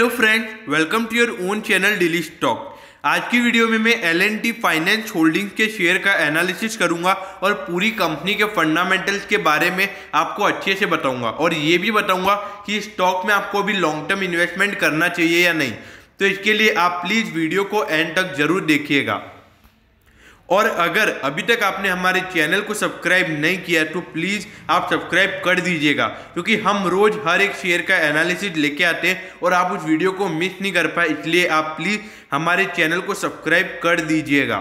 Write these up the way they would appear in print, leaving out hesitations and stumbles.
Hello friends, welcome to your own channel daily stock. आज की video में मैं L&T फाइनेंस होल्डिंग्स के शेयर का एनालिसिस करूंगा और पूरी कंपनी के फंडामेंटल्स के बारे में आपको अच्छे से बताऊंगा और ये भी बताऊंगा कि स्टॉक में आपको भी लॉन्ग टर्म इन्वेस्टमेंट करना चाहिए या नहीं। तो इसके लिए आप प्लीज़ वीडियो को एंड तक जरूर देखिएगा। और अगर अभी तक आपने हमारे चैनल को सब्सक्राइब नहीं किया तो प्लीज़ आप सब्सक्राइब कर दीजिएगा, क्योंकि हम रोज़ हर एक शेयर का एनालिसिस लेके आते हैं और आप उस वीडियो को मिस नहीं कर पाए। इसलिए आप प्लीज़ हमारे चैनल को सब्सक्राइब कर दीजिएगा।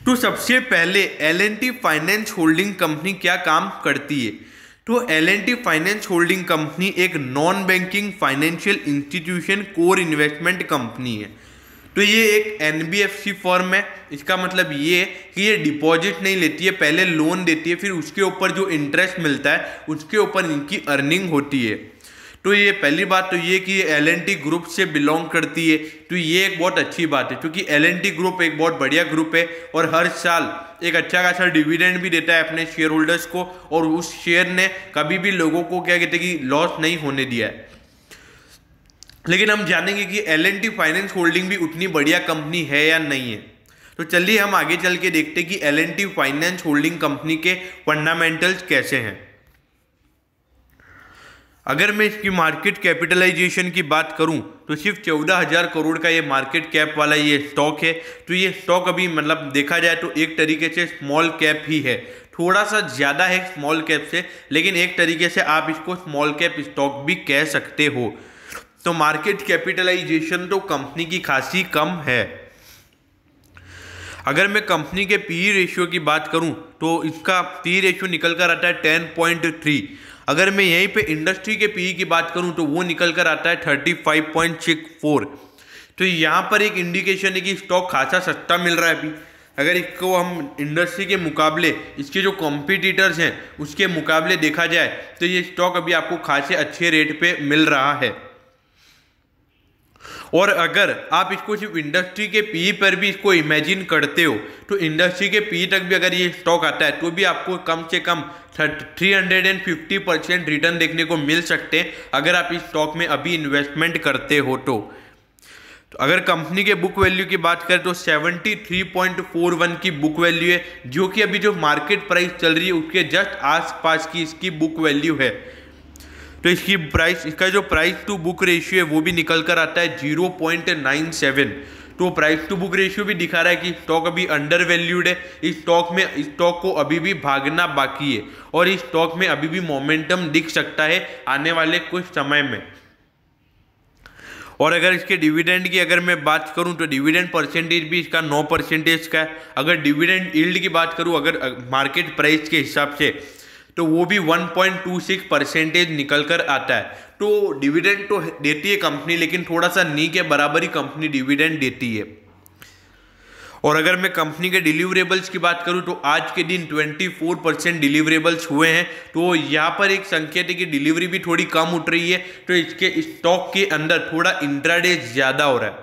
तो सबसे पहले L&T फाइनेंस होल्डिंग कंपनी क्या काम करती है। तो L&T फाइनेंस होल्डिंग कंपनी एक non banking financial institution core investment company है। तो ये एक NBFC फर्म है। इसका मतलब ये है कि ये डिपॉजिट नहीं लेती है, पहले लोन देती है, फिर उसके ऊपर जो इंटरेस्ट मिलता है उसके ऊपर इनकी अर्निंग होती है। तो ये पहली बात तो ये कि ये L&T ग्रुप से बिलोंग करती है। तो ये एक बहुत अच्छी बात है, क्योंकि L&T ग्रुप एक बहुत बढ़िया ग्रुप है और हर साल एक अच्छा खासा डिविडेंड भी देता है अपने शेयर होल्डर्स को, और उस शेयर ने कभी भी लोगों को क्या कहते हैं कि लॉस नहीं होने दिया है। लेकिन हम जानेंगे कि L&T फाइनेंस होल्डिंग भी उतनी बढ़िया कंपनी है या नहीं है। तो चलिए हम आगे चल के देखते हैं कि L&T फाइनेंस होल्डिंग कंपनी के फंडामेंटल्स कैसे हैं। अगर मैं इसकी मार्केट कैपिटलाइजेशन की बात करूं तो सिर्फ 14,000 करोड़ का ये मार्केट कैप वाला ये स्टॉक है। तो ये स्टॉक अभी मतलब देखा जाए तो एक तरीके से स्मॉल कैप ही है, थोड़ा सा ज़्यादा है स्मॉल कैप से, लेकिन एक तरीके से आप इसको स्मॉल कैप स्टॉक भी कह सकते हो। तो मार्केट कैपिटलाइजेशन तो कंपनी की खासी कम है। अगर मैं कंपनी के पीई रेशियो की बात करूं तो इसका पीई रेशियो निकल कर आता है 10.3। अगर मैं यहीं पे इंडस्ट्री के पीई की बात करूं तो वो निकल कर आता है 35.64। तो यहाँ पर एक इंडिकेशन है कि स्टॉक खासा सस्ता मिल रहा है अभी। अगर इसको हम इंडस्ट्री के मुकाबले इसके जो कॉम्पिटिटर्स हैं उसके मुकाबले देखा जाए तो ये स्टॉक अभी आपको खासे अच्छे रेट पे मिल रहा है। और अगर आप इसको सिर्फ इंडस्ट्री के पीई पर भी इसको इमेजिन करते हो तो इंडस्ट्री के पीई तक भी अगर ये स्टॉक आता है तो भी आपको कम से कम 350% रिटर्न देखने को मिल सकते हैं अगर आप इस स्टॉक में अभी इन्वेस्टमेंट करते हो। तो अगर कंपनी के बुक वैल्यू की बात करें तो 73.41 की बुक वैल्यू है, जो कि अभी जो मार्केट प्राइस चल रही है उसके जस्ट आसपास की इसकी बुक वैल्यू है। तो इसकी प्राइस, इसका जो प्राइस टू बुक रेशियो है वो भी निकल कर आता है 0.97। तो प्राइस टू बुक रेशियो भी दिखा रहा है कि स्टॉक अभी अंडर वैल्यूड है। इस स्टॉक को अभी भी भागना बाकी है और इस स्टॉक में अभी भी मोमेंटम दिख सकता है आने वाले कुछ समय में। और अगर इसके डिविडेंड की अगर मैं बात करूं तो डिविडेंड परसेंटेज भी इसका 9% का है। अगर डिविडेंड यील्ड की बात करूं अगर मार्केट प्राइस के हिसाब से तो वो भी 1.26% निकल कर आता है। तो डिविडेंड तो देती है कंपनी, लेकिन थोड़ा सा नी के बराबर ही कंपनी डिविडेंड देती है। और अगर मैं कंपनी के डिलीवरेबल्स की बात करूं तो आज के दिन 24% डिलीवरेबल्स हुए हैं। तो यहाँ पर एक संकेत है कि डिलीवरी भी थोड़ी कम उठ रही है, तो इसके स्टॉक के अंदर थोड़ा इंट्राडे ज़्यादा हो रहा है।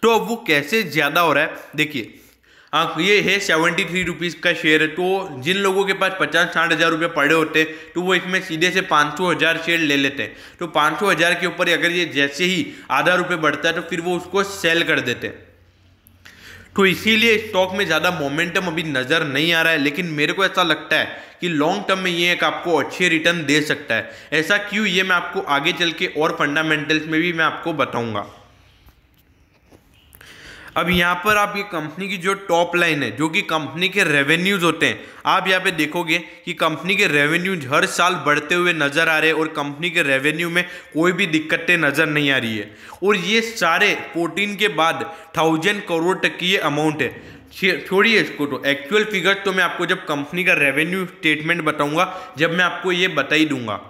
तो अब वो कैसे ज़्यादा हो रहा है देखिए, ये है 73 रुपीज़ का शेयर है। तो जिन लोगों के पास 50-60 हज़ार रुपये पड़े होते हैं तो वो इसमें सीधे से 500,000 शेयर ले लेते हैं। तो 500,000 के ऊपर अगर ये जैसे ही आधा रुपये बढ़ता है तो फिर वो उसको सेल कर देते हैं। तो इसीलिए स्टॉक में ज़्यादा मोमेंटम अभी नज़र नहीं आ रहा है, लेकिन मेरे को ऐसा लगता है कि लॉन्ग टर्म में ये एक आपको अच्छे रिटर्न दे सकता है। ऐसा क्यों, ये मैं आपको आगे चल के और फंडामेंटल्स में भी मैं आपको बताऊँगा। अब यहाँ पर आप ये कंपनी की जो टॉप लाइन है, जो कि कंपनी के रेवेन्यूज होते हैं, आप यहाँ पे देखोगे कि कंपनी के रेवेन्यूज हर साल बढ़ते हुए नजर आ रहे हैं और कंपनी के रेवेन्यू में कोई भी दिक्कतें नजर नहीं आ रही है। और ये सारे 14 के बाद 1000 करोड़ तक की ये अमाउंट है। छोड़िए इसको, तो एक्चुअल फिगर तो मैं आपको जब कंपनी का रेवेन्यू स्टेटमेंट बताऊंगा, जब मैं आपको ये बता ही दूंगा।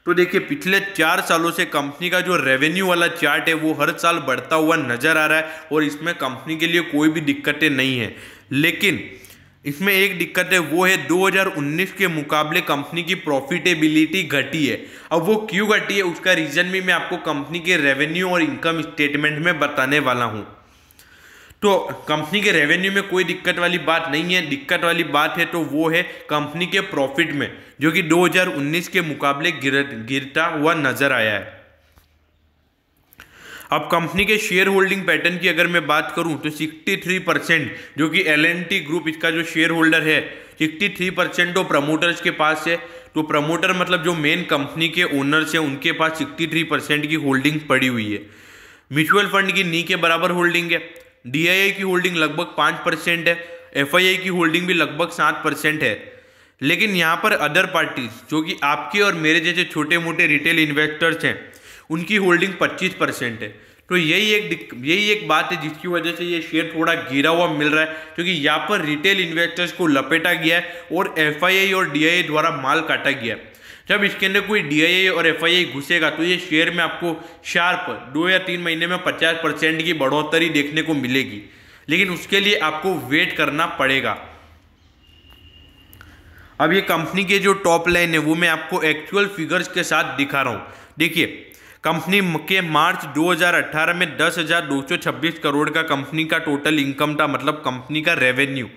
तो देखिए पिछले 4 सालों से कंपनी का जो रेवेन्यू वाला चार्ट है वो हर साल बढ़ता हुआ नजर आ रहा है और इसमें कंपनी के लिए कोई भी दिक्कतें नहीं है। लेकिन इसमें एक दिक्कत है, वो है 2019 के मुकाबले कंपनी की प्रॉफिटेबिलिटी घटी है। अब वो क्यों घटी है उसका रीजन भी मैं आपको कंपनी के रेवेन्यू और इनकम स्टेटमेंट में बताने वाला हूँ। तो कंपनी के रेवेन्यू में कोई दिक्कत वाली बात नहीं है। दिक्कत वाली बात है तो वो है कंपनी के प्रॉफिट में, जो कि 2019 के मुकाबले गिरता हुआ नजर आया है। अब कंपनी के शेयर होल्डिंग पैटर्न की अगर मैं बात करूं तो 63%, जो कि L&T ग्रुप इसका जो शेयर होल्डर है 63% तो प्रमोटर्स के पास है। तो प्रमोटर मतलब जो मेन कंपनी के ओनर्स हैं उनके पास 63% की होल्डिंग पड़ी हुई है। म्यूचुअल फंड की नी के बराबर होल्डिंग है। DII की होल्डिंग लगभग 5% है। FII की होल्डिंग भी लगभग 7% है। लेकिन यहाँ पर अदर पार्टीज, जो कि आपके और मेरे जैसे छोटे मोटे रिटेल इन्वेस्टर्स हैं, उनकी होल्डिंग 25% है। तो यही एक बात है जिसकी वजह से ये शेयर थोड़ा गिरा हुआ मिल रहा है, क्योंकि यहाँ पर रिटेल इन्वेस्टर्स को लपेटा गया है और FII और DII द्वारा माल काटा गया है। जब इसके अंदर कोई DII और FII घुसेगा तो ये शेयर में आपको शार्प 2 या 3 महीने में 50% की बढ़ोतरी देखने को मिलेगी, लेकिन उसके लिए आपको वेट करना पड़ेगा। अब ये कंपनी के जो टॉप लाइन है वो मैं आपको एक्चुअल फिगर्स के साथ दिखा रहा हूँ। देखिए, कंपनी के मार्च 2018 में 10,226 करोड़ का कंपनी का टोटल इनकम था, मतलब कंपनी का रेवेन्यू।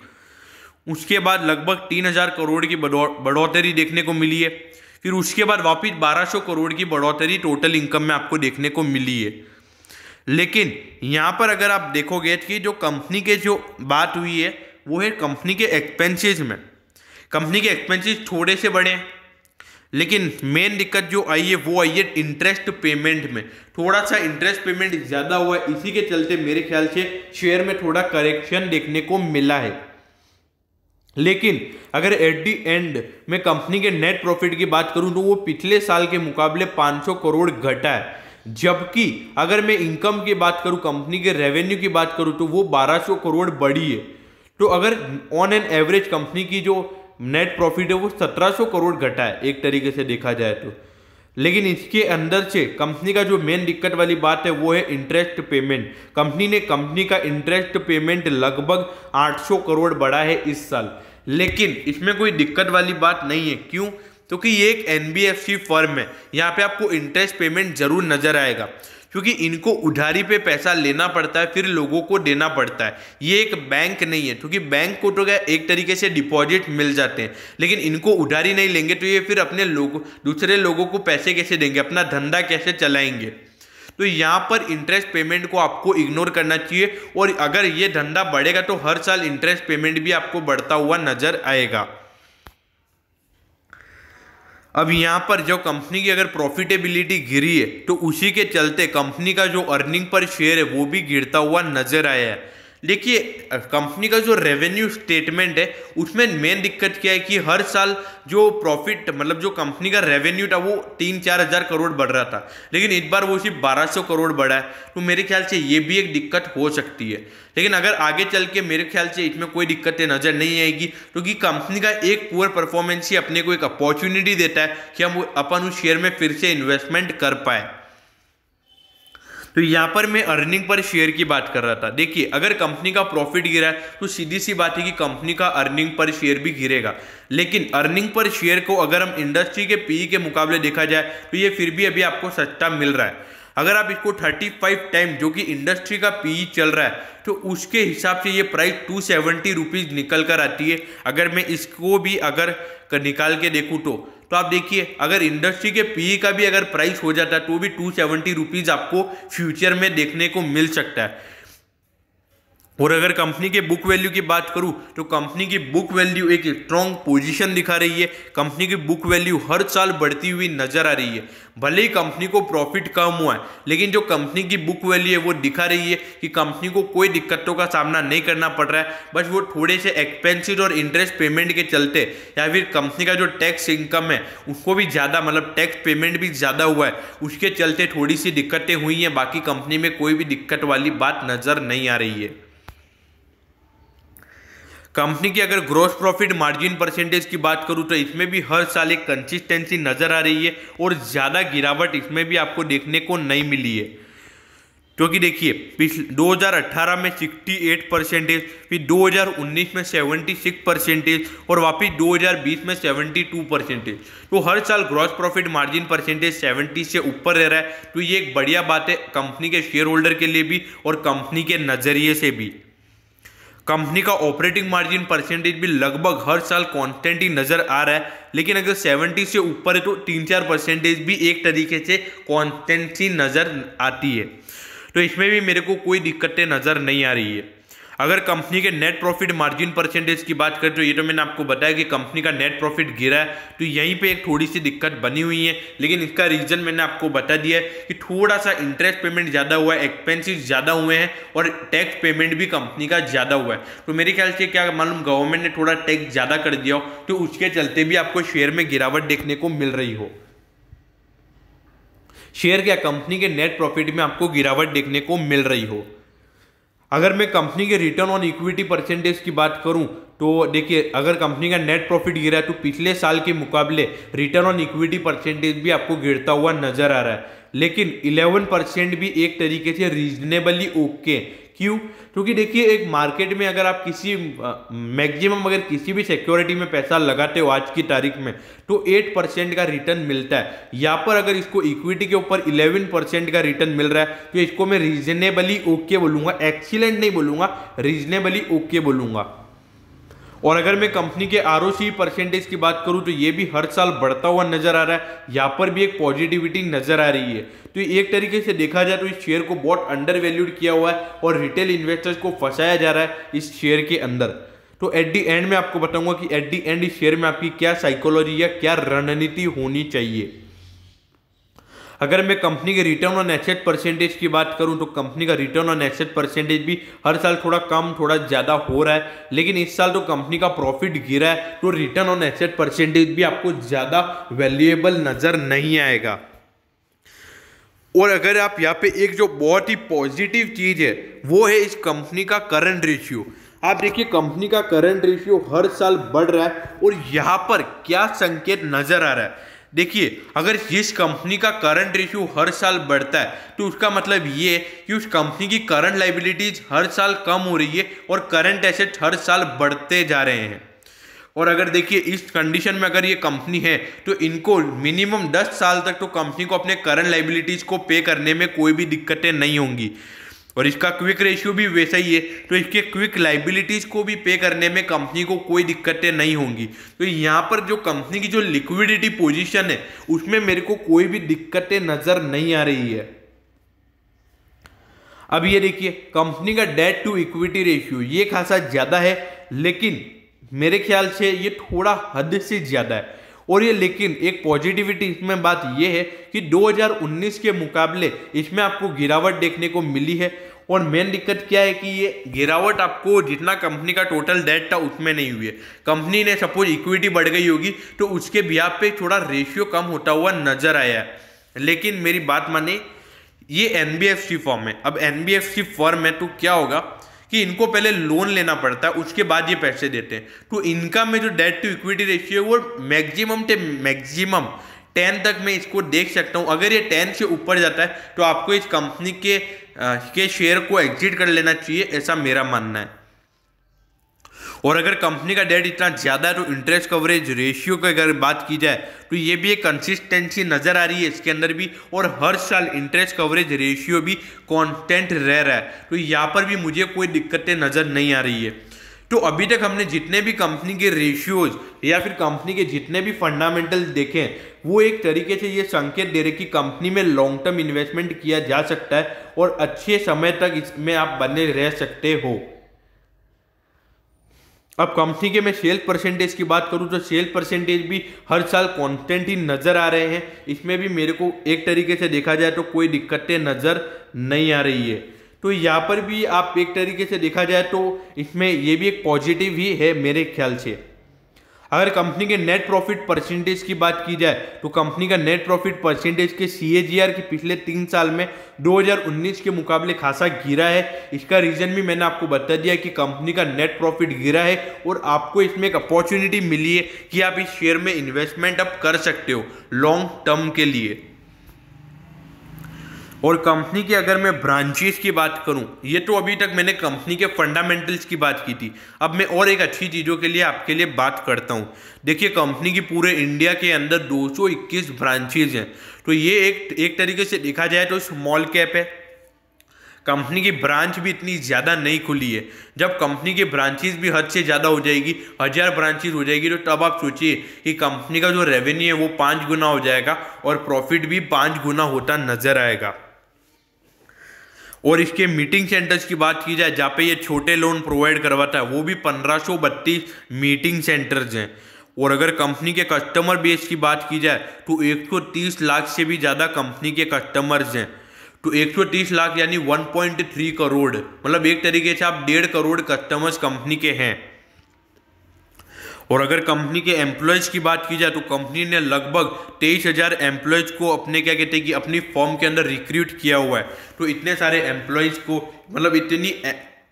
उसके बाद लगभग 3,000 करोड़ की बढ़ोतरी देखने को मिली है। फिर उसके बाद वापिस 1,200 करोड़ की बढ़ोतरी टोटल इनकम में आपको देखने को मिली है। लेकिन यहाँ पर अगर आप देखोगे कि जो कंपनी के जो बात हुई है वो है कंपनी के एक्सपेंसेस में। कंपनी के एक्सपेंसेस थोड़े से बढ़े हैं, लेकिन मेन दिक्कत जो आई है वो आई है इंटरेस्ट पेमेंट में। थोड़ा सा इंटरेस्ट पेमेंट ज़्यादा हुआ है, इसी के चलते मेरे ख्याल से शेयर में थोड़ा करेक्शन देखने को मिला है। लेकिन अगर एट दी एंड में कंपनी के नेट प्रॉफिट की बात करूं तो वो पिछले साल के मुकाबले 500 करोड़ घटा है। जबकि अगर मैं इनकम की बात करूं, कंपनी के रेवेन्यू की बात करूं तो वो 1,200 करोड़ बढ़ी है। तो अगर ऑन एन एवरेज कंपनी की जो नेट प्रॉफिट है वो 1,700 करोड़ घटा है एक तरीके से देखा जाए तो। लेकिन इसके अंदर से कंपनी का जो मेन दिक्कत वाली बात है वो है इंटरेस्ट पेमेंट। कंपनी का इंटरेस्ट पेमेंट लगभग 800 करोड़ बढ़ा है इस साल। लेकिन इसमें कोई दिक्कत वाली बात नहीं है। क्यों? क्योंकि ये एक NBFC फर्म है, यहाँ पे आपको इंटरेस्ट पेमेंट जरूर नजर आएगा, क्योंकि इनको उधारी पे पैसा लेना पड़ता है फिर लोगों को देना पड़ता है। ये एक बैंक नहीं है, क्योंकि बैंक को तो क्या एक तरीके से डिपॉजिट मिल जाते हैं, लेकिन इनको उधारी नहीं लेंगे तो ये फिर अपने दूसरे लोगों को पैसे कैसे देंगे, अपना धंधा कैसे चलाएंगे। तो यहाँ पर इंटरेस्ट पेमेंट को आपको इग्नोर करना चाहिए, और अगर ये धंधा बढ़ेगा तो हर साल इंटरेस्ट पेमेंट भी आपको बढ़ता हुआ नजर आएगा। अब यहाँ पर जो कंपनी की अगर प्रॉफिटेबिलिटी गिरी है तो उसी के चलते कंपनी का जो अर्निंग पर शेयर है वो भी गिरता हुआ नजर आया है। देखिए, कंपनी का जो रेवेन्यू स्टेटमेंट है उसमें मेन दिक्कत क्या है कि हर साल जो प्रॉफिट मतलब जो कंपनी का रेवेन्यू था वो 3-4 हज़ार करोड़ बढ़ रहा था, लेकिन इस बार वो सिर्फ 1,200 करोड़ बढ़ा है। तो मेरे ख्याल से ये भी एक दिक्कत हो सकती है। लेकिन अगर आगे चल के मेरे ख्याल से इसमें कोई दिक्कतें नजर नहीं आएगी, क्योंकि कंपनी का एक पुअर परफॉर्मेंस ही अपने को एक अपॉर्चुनिटी देता है कि हम अपन उस शेयर में फिर से इन्वेस्टमेंट कर पाए। तो यहाँ पर मैं अर्निंग पर शेयर की बात कर रहा था। देखिए, अगर कंपनी का प्रॉफिट गिरा है तो सीधी सी बात है कि कंपनी का अर्निंग पर शेयर भी गिरेगा। लेकिन अर्निंग पर शेयर को अगर हम इंडस्ट्री के PE के मुकाबले देखा जाए तो ये फिर भी अभी आपको सस्ता मिल रहा है। अगर आप इसको 35 टाइम जो कि इंडस्ट्री का PE चल रहा है तो उसके हिसाब से ये प्राइस 270 रुपीज़ निकल कर आती है। अगर मैं इसको भी अगर निकाल के देखूँ तो आप देखिए, अगर इंडस्ट्री के PE का भी अगर प्राइस हो जाता है तो भी 270 रुपीज़ आपको फ्यूचर में देखने को मिल सकता है। और अगर कंपनी के बुक वैल्यू की बात करूं तो कंपनी की बुक वैल्यू एक स्ट्रॉन्ग पोजीशन दिखा रही है। कंपनी की बुक वैल्यू हर साल बढ़ती हुई नजर आ रही है। भले ही कंपनी को प्रॉफिट कम हुआ है, लेकिन जो कंपनी की बुक वैल्यू है वो दिखा रही है कि कंपनी को कोई दिक्कतों का सामना नहीं करना पड़ रहा है। बस वो थोड़े से एक्सपेंसिव और इंटरेस्ट पेमेंट के चलते या फिर कंपनी का जो टैक्स इनकम है उसको भी ज़्यादा मतलब टैक्स पेमेंट भी ज़्यादा हुआ है, उसके चलते थोड़ी सी दिक्कतें हुई हैं। बाकी कंपनी में कोई भी दिक्कत वाली बात नजर नहीं आ रही है। कंपनी की अगर ग्रॉस प्रॉफिट मार्जिन परसेंटेज की बात करूं तो इसमें भी हर साल एक कंसिस्टेंसी नजर आ रही है और ज़्यादा गिरावट इसमें भी आपको देखने को नहीं मिली है। क्योंकि देखिए, 2018 में 68%, फिर 2019 में 76% और वापिस 2020 में 72%। तो हर साल ग्रॉस प्रॉफिट मार्जिन परसेंटेज 70 से ऊपर रह रहा है। तो ये एक बढ़िया बात है कंपनी के शेयर होल्डर के लिए भी और कंपनी के नज़रिए से भी। कंपनी का ऑपरेटिंग मार्जिन परसेंटेज भी लगभग हर साल कांस्टेंट ही नजर आ रहा है, लेकिन अगर 70 से ऊपर है तो 3-4% भी एक तरीके से कांस्टेंट सी नजर आती है। तो इसमें भी मेरे को कोई दिक्कतें नजर नहीं आ रही है। अगर कंपनी के नेट प्रॉफिट मार्जिन परसेंटेज की बात करें तो ये तो मैंने आपको बताया कि कंपनी का नेट प्रॉफिट गिरा है, तो यहीं पे एक थोड़ी सी दिक्कत बनी हुई है, लेकिन इसका रीजन मैंने आपको बता दिया है कि थोड़ा सा इंटरेस्ट पेमेंट ज़्यादा हुआ है, एक्सपेंसेस ज़्यादा हुए हैं और टैक्स पेमेंट भी कंपनी का ज़्यादा हुआ है। तो मेरे ख्याल से क्या मालूम गवर्नमेंट ने थोड़ा टैक्स ज़्यादा कर दिया हो, तो उसके चलते भी आपको शेयर में गिरावट देखने को मिल रही हो। शेयर क्या कंपनी के नेट प्रॉफिट में आपको गिरावट देखने को मिल रही हो। अगर मैं कंपनी के रिटर्न ऑन इक्विटी परसेंटेज की बात करूं तो देखिए, अगर कंपनी का नेट प्रॉफिट गिरा है तो पिछले साल के मुकाबले रिटर्न ऑन इक्विटी परसेंटेज भी आपको गिरता हुआ नजर आ रहा है, लेकिन 11% भी एक तरीके से रीजनेबली ओके। क्यों? क्योंकि देखिए, एक मार्केट में अगर आप किसी मैक्सिमम अगर किसी भी सिक्योरिटी में पैसा लगाते हो आज की तारीख में तो 8% का रिटर्न मिलता है। यहाँ पर अगर इसको इक्विटी के ऊपर 11% का रिटर्न मिल रहा है तो इसको मैं रीजनेबली ओके बोलूंगा, एक्सीलेंट नहीं बोलूंगा, रीजनेबली ओके बोलूंगा। और अगर मैं कंपनी के आरओसी परसेंटेज की बात करूं तो ये भी हर साल बढ़ता हुआ नजर आ रहा है, यहाँ पर भी एक पॉजिटिविटी नजर आ रही है। तो एक तरीके से देखा जाए तो इस शेयर को बहुत अंडर वैल्यूड किया हुआ है और रिटेल इन्वेस्टर्स को फंसाया जा रहा है इस शेयर के अंदर। तो एट दी एंड में आपको बताऊंगा कि एट दी एंड इस शेयर में आपकी क्या साइकोलॉजी या क्या रणनीति होनी चाहिए। अगर मैं कंपनी के रिटर्न ऑन एसेट परसेंटेज की बात करूं तो कंपनी का रिटर्न ऑन एसेट परसेंटेज भी हर साल थोड़ा कम थोड़ा ज़्यादा हो रहा है, लेकिन इस साल तो कंपनी का प्रॉफिट गिरा है तो रिटर्न ऑन एसेट परसेंटेज भी आपको ज़्यादा वैल्यूएबल नज़र नहीं आएगा। और अगर आप यहाँ पे एक जो बहुत ही पॉजिटिव चीज़ है वो है इस कंपनी का करंट रेशियो। आप देखिए, कंपनी का करंट रेशियो हर साल बढ़ रहा है और यहाँ पर क्या संकेत नज़र आ रहा है। देखिए, अगर जिस कंपनी का करंट रेशियो हर साल बढ़ता है तो उसका मतलब ये है कि उस कंपनी की करंट लाइबिलिटीज हर साल कम हो रही है और करंट एसेट हर साल बढ़ते जा रहे हैं। और अगर देखिए, इस कंडीशन में अगर ये कंपनी है तो इनको मिनिमम 10 साल तक तो कंपनी को अपने करंट लाइबिलिटीज को पे करने में कोई भी दिक्कतें नहीं होंगी। और इसका क्विक रेशियो भी वैसा ही है, तो इसके क्विक लाइबिलिटीज को भी पे करने में कंपनी को कोई दिक्कतें नहीं होंगी। तो यहाँ पर जो कंपनी की जो लिक्विडिटी पोजीशन है उसमें मेरे को कोई भी दिक्कतें नजर नहीं आ रही है। अब ये देखिए, कंपनी का डेट टू इक्विटी रेशियो ये खासा ज्यादा है, लेकिन मेरे ख्याल से ये थोड़ा हद से ज्यादा है। और ये लेकिन एक पॉजिटिविटी इसमें बात ये है कि 2019 के मुकाबले इसमें आपको गिरावट देखने को मिली है। और मेन दिक्कत क्या है कि ये गिरावट आपको जितना कंपनी का टोटल डेट था उसमें नहीं हुई है। कंपनी ने सपोज इक्विटी बढ़ गई होगी तो उसके बिहाफ पे थोड़ा रेशियो कम होता हुआ नजर आया है। लेकिन मेरी बात माने, ये एनबीएफसी फर्म है। अब एनबीएफसी फर्म है तो क्या होगा कि इनको पहले लोन लेना पड़ता है, उसके बाद ये पैसे देते हैं। तो इनका में जो डेट टू इक्विटी रेशियो है वो मैक्सिमम 10 तक मैं इसको देख सकता हूँ। अगर ये 10 से ऊपर जाता है तो आपको इस कंपनी के शेयर को एग्जिट कर लेना चाहिए, ऐसा मेरा मानना है। और अगर कंपनी का डेट इतना ज़्यादा है तो इंटरेस्ट कवरेज रेशियो की अगर बात की जाए तो ये भी एक कंसिस्टेंसी नज़र आ रही है इसके अंदर भी, और हर साल इंटरेस्ट कवरेज रेशियो भी कांस्टेंट रह रहा है। तो यहाँ पर भी मुझे कोई दिक्कतें नज़र नहीं आ रही है। तो अभी तक हमने जितने भी कंपनी के रेशियोज या फिर कंपनी के जितने भी फंडामेंटल्स देखे वो एक तरीके से ये संकेत दे रहे कि कंपनी में लॉन्ग टर्म इन्वेस्टमेंट किया जा सकता है और अच्छे समय तक इसमें आप बने रह सकते हो। अब कंपनी के मैं सेल्स परसेंटेज की बात करूं तो सेल्स परसेंटेज भी हर साल कांस्टेंट ही नज़र आ रहे हैं। इसमें भी मेरे को एक तरीके से देखा जाए तो कोई दिक्कतें नज़र नहीं आ रही है। तो यहाँ पर भी आप एक तरीके से देखा जाए तो इसमें ये भी एक पॉजिटिव ही है मेरे ख्याल से। अगर कंपनी के नेट प्रॉफिट परसेंटेज की बात की जाए तो कंपनी का नेट प्रॉफिट परसेंटेज के CAGR के पिछले 3 साल में 2019 के मुकाबले खासा गिरा है। इसका रीजन भी मैंने आपको बता दिया कि कंपनी का नेट प्रॉफिट गिरा है और आपको इसमें एक अपॉर्चुनिटी मिली है कि आप इस शेयर में इन्वेस्टमेंट अब कर सकते हो लॉन्ग टर्म के लिए। और कंपनी की अगर मैं ब्रांचेस की बात करूं, ये तो अभी तक मैंने कंपनी के फंडामेंटल्स की बात की थी। अब मैं और एक अच्छी चीज़ों के लिए आपके लिए बात करता हूं। देखिए, कंपनी की पूरे इंडिया के अंदर 221 ब्रांचेज हैं। तो ये एक तरीके से देखा जाए तो स्मॉल कैप है। कंपनी की ब्रांच भी इतनी ज़्यादा नहीं खुली है। जब कंपनी की ब्रांचेस भी हद से ज़्यादा हो जाएगी, 1000 ब्रांचेस हो जाएगी, तो तब आप सोचिए कि कंपनी का जो रेवेन्यू है वो 5 गुना हो जाएगा और प्रॉफिट भी 5 गुना होता नजर आएगा। और इसके मीटिंग सेंटर्स की बात की जाए, जहाँ पे ये छोटे लोन प्रोवाइड करवाता है, वो भी 1532 मीटिंग सेंटर्स हैं। और अगर कंपनी के कस्टमर बेस की बात की जाए तो 130 लाख से भी ज़्यादा कंपनी के कस्टमर्स हैं। तो 130 लाख यानी 1.3 करोड़, मतलब एक तरीके से आप 1.5 करोड़ कस्टमर्स कंपनी के हैं। और अगर कंपनी के एम्प्लॉयज़ की बात की जाए तो कंपनी ने लगभग 23,000 एम्प्लॉयज़ को अपने क्या कहते हैं कि अपनी फॉर्म के अंदर रिक्रूट किया हुआ है। तो इतने सारे एम्प्लॉयज़ को, मतलब इतनी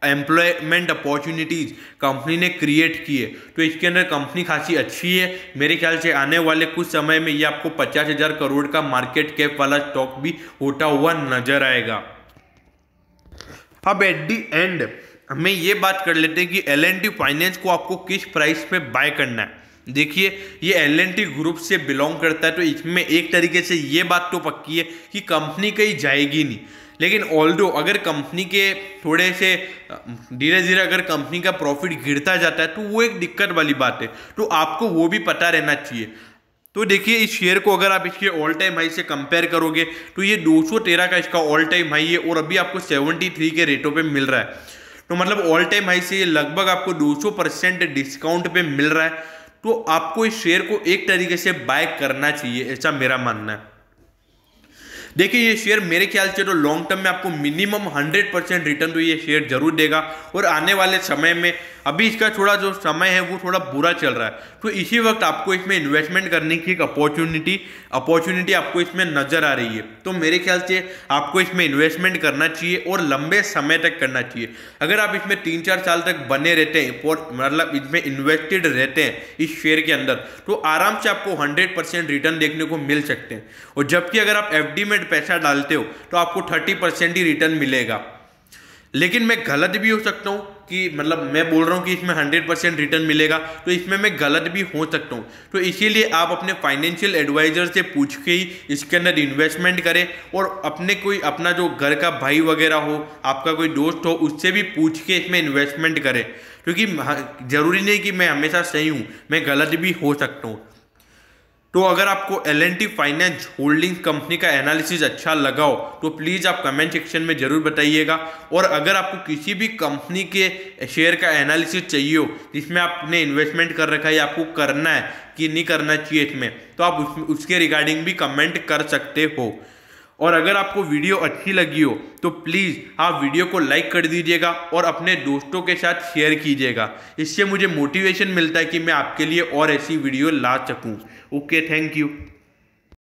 एम्प्लॉयमेंट अपॉर्चुनिटीज़ कंपनी ने क्रिएट की है। तो इसके अंदर कंपनी खासी अच्छी है। मेरे ख्याल से आने वाले कुछ समय में ये आपको 50,000 करोड़ का मार्केट कैप वाला स्टॉक भी होता हुआ नजर आएगा। अब एट दी एंड हमें ये बात कर लेते हैं कि L&T फाइनेंस को आपको किस प्राइस पे बाय करना है। देखिए, ये L&T ग्रुप से बिलोंग करता है, तो इसमें एक तरीके से ये बात तो पक्की है कि कंपनी कहीं जाएगी नहीं। लेकिन ऑल्दो अगर कंपनी के थोड़े से धीरे धीरे अगर कंपनी का प्रॉफिट गिरता जाता है तो वो एक दिक्कत वाली बात है, तो आपको वो भी पता रहना चाहिए। तो देखिए, इस शेयर को अगर आप इसके ऑल टाइम हाई से कंपेयर करोगे तो ये 213 का इसका ऑल टाइम हाई है और अभी आपको 73 के रेटों पे मिल रहा है। तो मतलब ऑल टाइम हाई से ये लगभग आपको 200% डिस्काउंट पे मिल रहा है। तो आपको इस शेयर को एक तरीके से बाय करना चाहिए, ऐसा मेरा मानना है। देखिए, ये शेयर मेरे ख्याल से तो लॉन्ग टर्म में आपको मिनिमम 100% रिटर्न तो ये शेयर जरूर देगा। और आने वाले समय में, अभी इसका थोड़ा जो समय है वो थोड़ा बुरा चल रहा है, तो इसी वक्त आपको इसमें इन्वेस्टमेंट करने की एक अपॉर्चुनिटी आपको इसमें नजर आ रही है। तो मेरे ख्याल से आपको इसमें इन्वेस्टमेंट करना चाहिए और लंबे समय तक करना चाहिए। अगर आप इसमें 3-4 साल तक बने रहते हैं, मतलब इसमें इन्वेस्टेड रहते हैं इस शेयर के अंदर, तो आराम से आपको 100% रिटर्न देखने को मिल सकते हैं। और जबकि अगर आप FD में पैसा डालते हो तो आपको 30% ही रिटर्न मिलेगा। लेकिन मैं गलत भी हो सकता हूं कि, मतलब मैं बोल रहा हूं कि इसमें 100% रिटर्न मिलेगा, तो इसमें मैं गलत भी हो सकता हूं। तो इसीलिए आप अपने फाइनेंशियल एडवाइजर से पूछ के ही इसके अंदर इन्वेस्टमेंट करें। और अपने कोई अपना जो घर का भाई वगैरह हो, आपका कोई दोस्त हो, उससे भी पूछ के इसमें इन्वेस्टमेंट करें। क्योंकि जरूरी नहीं कि मैं हमेशा सही हूं, मैं गलत भी हो सकता हूं। तो अगर आपको L&T फाइनेंस होल्डिंग कंपनी का एनालिसिस अच्छा लगा हो तो प्लीज़ आप कमेंट सेक्शन में ज़रूर बताइएगा। और अगर आपको किसी भी कंपनी के शेयर का एनालिसिस चाहिए हो जिसमें आपने इन्वेस्टमेंट कर रखा है या आपको करना है कि नहीं करना चाहिए इसमें, तो आप उसके रिगार्डिंग भी कमेंट कर सकते हो। और अगर आपको वीडियो अच्छी लगी हो तो प्लीज़ आप वीडियो को लाइक कर दीजिएगा और अपने दोस्तों के साथ शेयर कीजिएगा। इससे मुझे मोटिवेशन मिलता है कि मैं आपके लिए और ऐसी वीडियो ला सकूं। Okay, thank you.